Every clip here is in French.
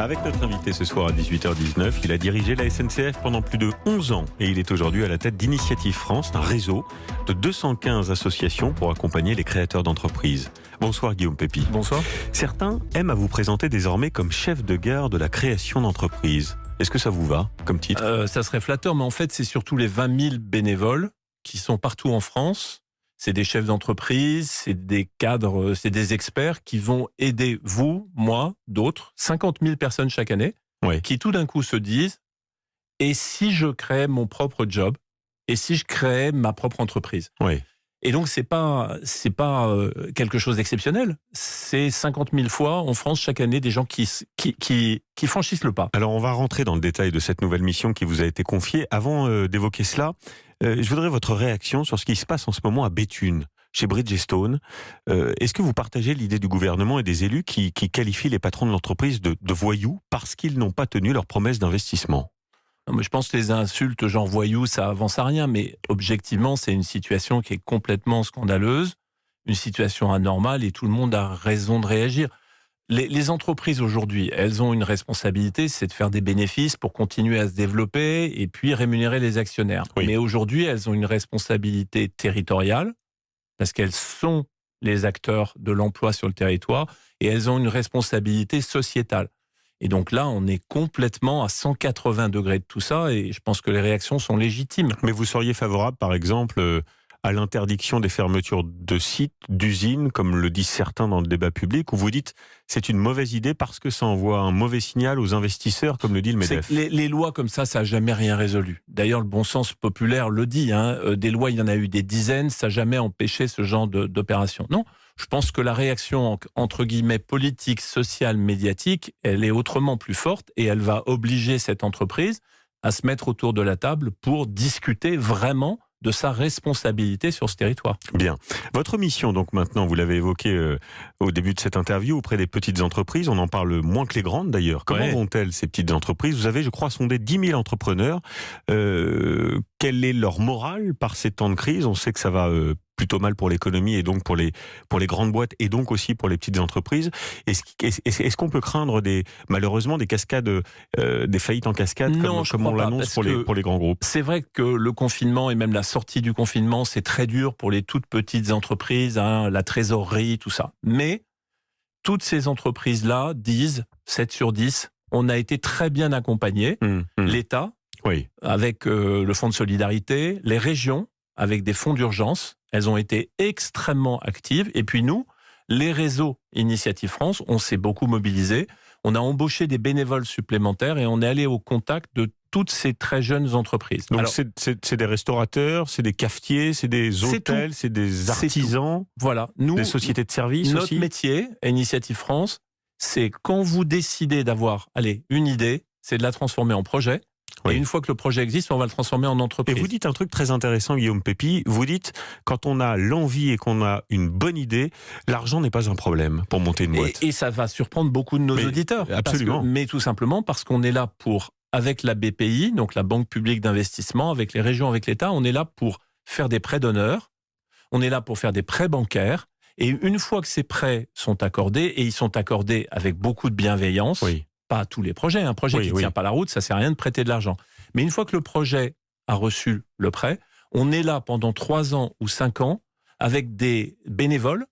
Avec notre invité ce soir à 18h19, il a dirigé la SNCF pendant plus de 11 ans et il est aujourd'hui à la tête d'Initiative France, un réseau de 215 associations pour accompagner les créateurs d'entreprises. Bonsoir Guillaume Pépi. Bonsoir. Certains aiment à vous présenter désormais comme chef de gare de la création d'entreprises. Est-ce que ça vous va comme titre ? Ça serait flatteur, mais en fait, c'est surtout les 20 000 bénévoles qui sont partout en France. C'est des chefs d'entreprise, c'est des cadres, c'est des experts qui vont aider vous, moi, d'autres, 50 000 personnes chaque année, qui tout d'un coup se disent « Et si je créais mon propre job ? Et si je créais ma propre entreprise ?» Et donc, c'est pas quelque chose d'exceptionnel. C'est 50 000 fois en France chaque année des gens qui franchissent le pas. Alors, on va rentrer dans le détail de cette nouvelle mission qui vous a été confiée. Avant d'évoquer cela, je voudrais votre réaction sur ce qui se passe en ce moment à Béthune, chez Bridgestone. Est-ce que vous partagez l'idée du gouvernement et des élus qui qualifient les patrons de l'entreprise de voyous parce qu'ils n'ont pas tenu leurs promesses d'investissement ? Non, mais je pense que les insultes genre voyou, ça avance à rien, mais objectivement, c'est une situation qui est complètement scandaleuse, une situation anormale et tout le monde a raison de réagir. Les entreprises aujourd'hui, elles ont une responsabilité, c'est de faire des bénéfices pour continuer à se développer et puis rémunérer les actionnaires. Mais aujourd'hui, elles ont une responsabilité territoriale parce qu'elles sont les acteurs de l'emploi sur le territoire et elles ont une responsabilité sociétale. Et donc là, on est complètement à 180 degrés de tout ça et je pense que les réactions sont légitimes. Mais vous seriez favorable, par exemple, à l'interdiction des fermetures de sites, d'usines, comme le disent certains dans le débat public, où vous dites c'est une mauvaise idée parce que ça envoie un mauvais signal aux investisseurs, comme le dit le MEDEF. Les lois comme ça n'a jamais rien résolu. D'ailleurs, le bon sens populaire le dit. Des lois, il y en a eu des dizaines, ça n'a jamais empêché ce genre d'opération. Non. Je pense que la réaction, entre guillemets, politique, sociale, médiatique, elle est autrement plus forte et elle va obliger cette entreprise à se mettre autour de la table pour discuter vraiment de sa responsabilité sur ce territoire. Bien. Votre mission, donc maintenant, vous l'avez évoqué au début de cette interview, auprès des petites entreprises, on en parle moins que les grandes d'ailleurs. Comment vont-elles ces petites entreprises ? Vous avez, je crois, sondé 10 000 entrepreneurs. Quelle est leur morale par ces temps de crise ? On sait que ça va plutôt mal pour l'économie et donc pour les grandes boîtes et donc aussi pour les petites entreprises. Est-ce qu'on peut craindre malheureusement des cascades, des faillites en cascade comme on l'annonce pour les grands groupes ? C'est vrai que le confinement et même la sortie du confinement, c'est très dur pour les toutes petites entreprises, la trésorerie, tout ça. Mais toutes ces entreprises-là disent, 7 sur 10, on a été très bien accompagnés. L'État, avec le Fonds de solidarité, les régions, avec des fonds d'urgence, elles ont été extrêmement actives. Et puis nous, les réseaux Initiative France, on s'est beaucoup mobilisés. On a embauché des bénévoles supplémentaires et on est allé au contact de toutes ces très jeunes entreprises. Donc c'est des restaurateurs, c'est des cafetiers, c'est des hôtels, c'est des artisans, voilà. Des sociétés de services notre aussi. Notre métier, Initiative France, c'est quand vous décidez d'avoir une idée, c'est de la transformer en projet. Et une fois que le projet existe, on va le transformer en entreprise. Et vous dites un truc très intéressant, Guillaume Pépi. Vous dites, quand on a l'envie et qu'on a une bonne idée, l'argent n'est pas un problème pour monter une boîte. Et ça va surprendre beaucoup de nos auditeurs. Absolument. Mais tout simplement parce qu'on est là pour, avec la BPI, donc la Banque publique d'investissement, avec les régions, avec l'État, on est là pour faire des prêts d'honneur, on est là pour faire des prêts bancaires. Et une fois que ces prêts sont accordés, et ils sont accordés avec beaucoup de bienveillance, pas tous les projets. Un projet qui ne tient pas la route, ça ne sert à rien de prêter de l'argent. Mais une fois que le projet a reçu le prêt, on est là pendant 3 ans ou 5 ans avec des bénévoles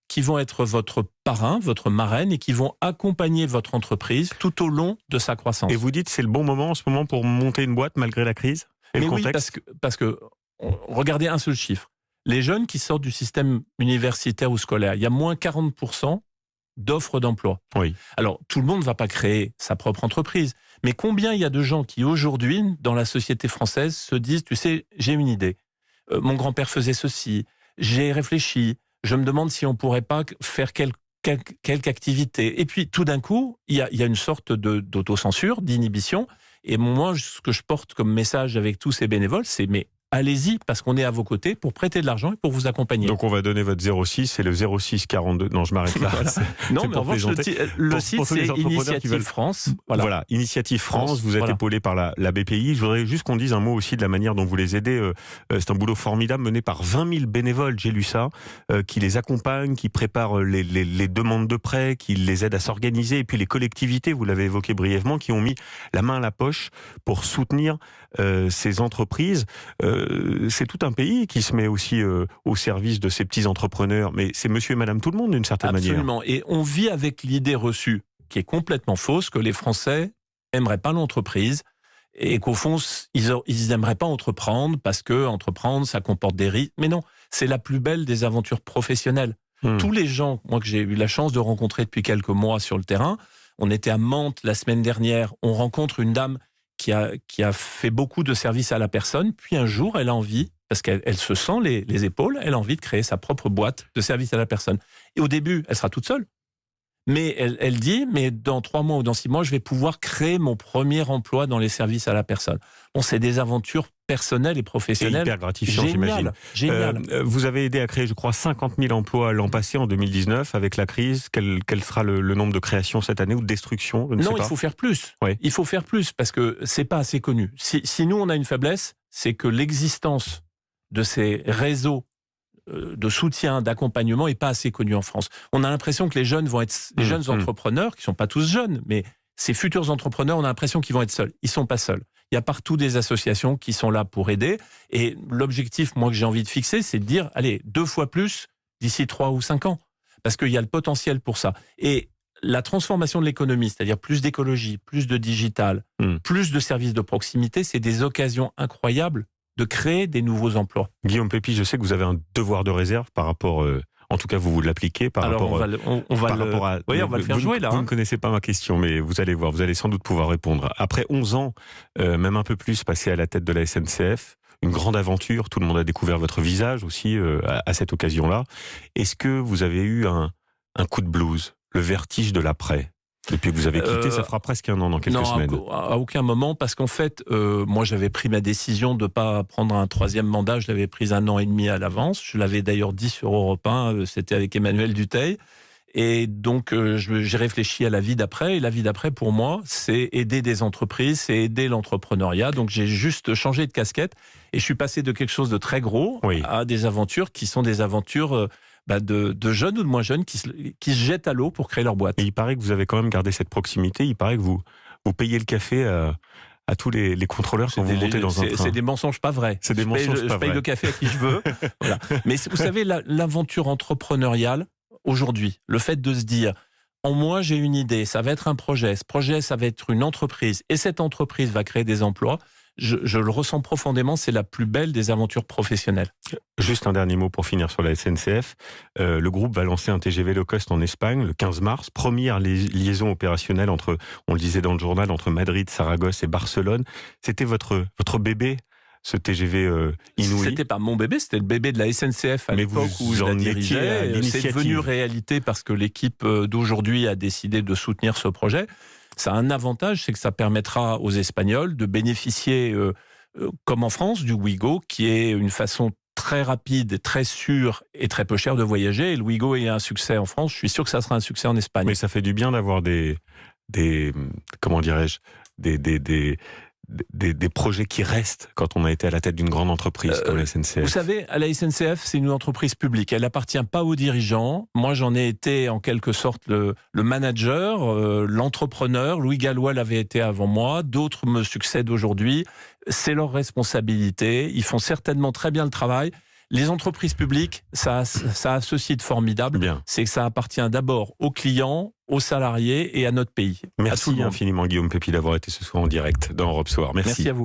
qui vont être votre parrain, votre marraine et qui vont accompagner votre entreprise tout au long de sa croissance. Et vous dites c'est le bon moment en ce moment pour monter une boîte malgré la crise et le contexte ? parce que regardez un seul chiffre. Les jeunes qui sortent du système universitaire ou scolaire, il y a moins 40% d'offres d'emploi. Alors, tout le monde ne va pas créer sa propre entreprise. Mais combien il y a de gens qui, aujourd'hui, dans la société française, se disent, tu sais, j'ai une idée. Mon grand-père faisait ceci. J'ai réfléchi. Je me demande si on ne pourrait pas faire quelque activité. Et puis, tout d'un coup, il y a une sorte d'autocensure, d'inhibition. Et moi, ce que je porte comme message avec tous ces bénévoles, c'est, mais allez-y, parce qu'on est à vos côtés pour prêter de l'argent et pour vous accompagner. Donc on va donner votre 06, c'est le 06 42. Non, je m'arrête là. Voilà. Non, mais en revanche, le site, c'est Initiative France. Voilà, Initiative France, vous êtes épaulé par la BPI. Je voudrais juste qu'on dise un mot aussi de la manière dont vous les aidez. C'est un boulot formidable mené par 20 000 bénévoles, j'ai lu ça, qui les accompagnent, qui préparent les demandes de prêts, qui les aident à s'organiser. Et puis les collectivités, vous l'avez évoqué brièvement, qui ont mis la main à la poche pour soutenir ces entreprises. C'est tout un pays qui se met aussi au service de ces petits entrepreneurs. Mais c'est monsieur et madame tout le monde d'une certaine manière. Absolument. Et on vit avec l'idée reçue, qui est complètement fausse, que les Français n'aimeraient pas l'entreprise et qu'au fond, ils n'aimeraient pas entreprendre parce que entreprendre, ça comporte des risques. Mais non, c'est la plus belle des aventures professionnelles. Tous les gens, moi que j'ai eu la chance de rencontrer depuis quelques mois sur le terrain, on était à Mantes la semaine dernière, on rencontre une dame qui a fait beaucoup de services à la personne, puis un jour, elle a envie, parce qu'elle se sent les épaules, elle a envie de créer sa propre boîte de services à la personne. Et au début, elle sera toute seule. Mais elle dit, mais dans 3 mois ou dans 6 mois, je vais pouvoir créer mon premier emploi dans les services à la personne. Bon, c'est des aventures personnelles et professionnelles. Et hyper gratifiant, j'imagine. Génial. Vous avez aidé à créer, je crois, 50 000 emplois l'an passé, en 2019. Avec la crise, quel sera le nombre de créations cette année ou de destructions? Non, il faut faire plus. Oui. Il faut faire plus parce que c'est pas assez connu. Si nous, on a une faiblesse, c'est que l'existence de ces réseaux de soutien, d'accompagnement n'est pas assez connu en France. On a l'impression que les jeunes vont être les jeunes entrepreneurs, qui ne sont pas tous jeunes, mais ces futurs entrepreneurs, on a l'impression qu'ils vont être seuls. Ils ne sont pas seuls. Il y a partout des associations qui sont là pour aider. Et l'objectif, moi, que j'ai envie de fixer, c'est de dire, allez, 2 fois plus d'ici 3 ou 5 ans. Parce qu'il y a le potentiel pour ça. Et la transformation de l'économie, c'est-à-dire plus d'écologie, plus de digital, plus de services de proximité, c'est des occasions incroyables de créer des nouveaux emplois. Guillaume Pépi, je sais que vous avez un devoir de réserve par rapport, en tout cas vous l'appliquez par rapport à... Oui, on va le faire jouer là. Vous ne connaissez pas ma question, mais vous allez voir, vous allez sans doute pouvoir répondre. Après 11 ans, même un peu plus, passé à la tête de la SNCF, une grande aventure, tout le monde a découvert votre visage aussi à cette occasion-là. Est-ce que vous avez eu un coup de blues, le vertige de l'après ? Depuis que vous avez quitté, ça fera presque 1 an dans quelques semaines. À aucun moment, parce qu'en fait, moi j'avais pris ma décision de ne pas prendre un 3e mandat, je l'avais prise 1 an et demi à l'avance, je l'avais d'ailleurs dit sur Europe 1, c'était avec Emmanuel Dutheil, et donc j'ai réfléchi à la vie d'après, et la vie d'après pour moi, c'est aider des entreprises, c'est aider l'entrepreneuriat, donc j'ai juste changé de casquette, et je suis passé de quelque chose de très gros à des aventures qui sont des aventures... de jeunes ou de moins jeunes qui se jettent à l'eau pour créer leur boîte. Et il paraît que vous avez quand même gardé cette proximité, il paraît que vous payez le café à tous les contrôleurs quand vous montez dans un train. C'est des mensonges pas vrais. C'est des mensonges pas vrais. Je paye le café à qui je veux. Voilà. Mais vous savez, l'aventure entrepreneuriale, aujourd'hui, le fait de se dire, en moi j'ai une idée, ça va être un projet, ce projet ça va être une entreprise, et cette entreprise va créer des emplois, je le ressens profondément, c'est la plus belle des aventures professionnelles. Juste un dernier mot pour finir sur la SNCF. Le groupe va lancer un TGV low cost en Espagne le 15 mars. Première liaison opérationnelle entre, on le disait dans le journal, entre Madrid, Saragosse et Barcelone. C'était votre bébé, ce TGV inouï? C'était pas mon bébé, c'était le bébé de la SNCF à l'époque où je la dirigeais. C'est devenu réalité parce que l'équipe d'aujourd'hui a décidé de soutenir ce projet. Ça a un avantage, c'est que ça permettra aux Espagnols de bénéficier, comme en France, du Ouigo, qui est une façon très rapide, très sûre et très peu chère de voyager. Et le Ouigo est un succès en France, je suis sûr que ça sera un succès en Espagne. Mais ça fait du bien d'avoir des comment dirais-je, des projets qui restent quand on a été à la tête d'une grande entreprise comme la SNCF. Vous savez, à la SNCF, c'est une entreprise publique. Elle n'appartient pas aux dirigeants. Moi, j'en ai été en quelque sorte le manager, l'entrepreneur. Louis Gallois l'avait été avant moi. D'autres me succèdent aujourd'hui. C'est leur responsabilité. Ils font certainement très bien le travail. Les entreprises publiques, ça a ceci de formidable, c'est que ça appartient d'abord aux clients, aux salariés et à notre pays. Merci infiniment Guillaume Pépi d'avoir été ce soir en direct dans Europe Soir. Merci à vous.